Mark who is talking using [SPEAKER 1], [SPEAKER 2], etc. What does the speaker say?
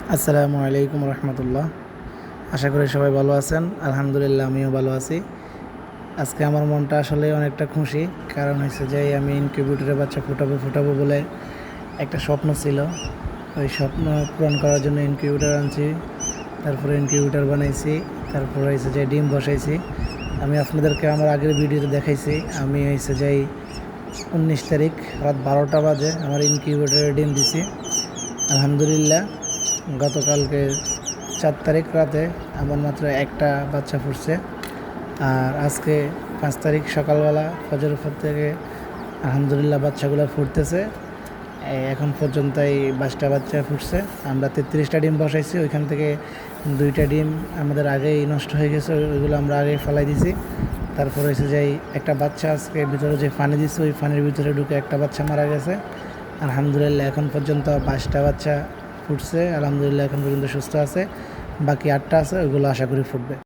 [SPEAKER 1] আসসালামু আলাইকুম রহমতুল্লাহ। আশা করি সবাই ভালো আছেন। আলহামদুলিল্লাহ, আমিও ভালো আছি। আজকে আমার মনটা আসলে অনেকটা খুশি, কারণ হচ্ছে যে আমি ইনকিউবেটরে বাচ্চা ফুটাবো বলে একটা স্বপ্ন ছিল। ওই স্বপ্ন পূরণ করার জন্য ইনকিউবেটর আনছি, তারপরে ইনকিউবেটর বানাইছি, তারপরে হয়েছে যে ডিম বসাইছি। আমি আপনাদেরকে আমার আগের ভিডিওতে দেখাইছি, আমি হয়েছে যে 19 তারিখ রাত 12টা বাজে আমার ইনকিউবেটরে ডিম দিছি। আলহামদুলিল্লাহ, গতকালকে 4 তারিখ রাতে আমার মাত্র একটা বাচ্চা ফুটছে। আর আজকে 5 তারিখ সকালবেলা ফজরের পর থেকে আলহামদুলিল্লাহ বাচ্চাগুলো ফুটতেছে। এখন পর্যন্ত এই 22টা বাচ্চা ফুটছে। আমরা 33টা ডিম বসাইছি, ওইখান থেকে 2টা ডিম আমাদের আগেই নষ্ট হয়ে গেছে, ওইগুলো আমরা আগেই ফেলাই দিছি। তারপর হয়েছে যে একটা বাচ্চা আজকে ভিতরে যে পানি দিচ্ছে ওই পানির ভিতরে ঢুকে একটা বাচ্চা মারা গেছে। আলহামদুলিল্লাহ এখন পর্যন্ত 22টা বাচ্চা ফুটছে। আলহামদুলিল্লাহ এখন পর্যন্ত সুস্থ আছে। বাকি 8টা আছে, ওইগুলো আশা করি ফুটবে।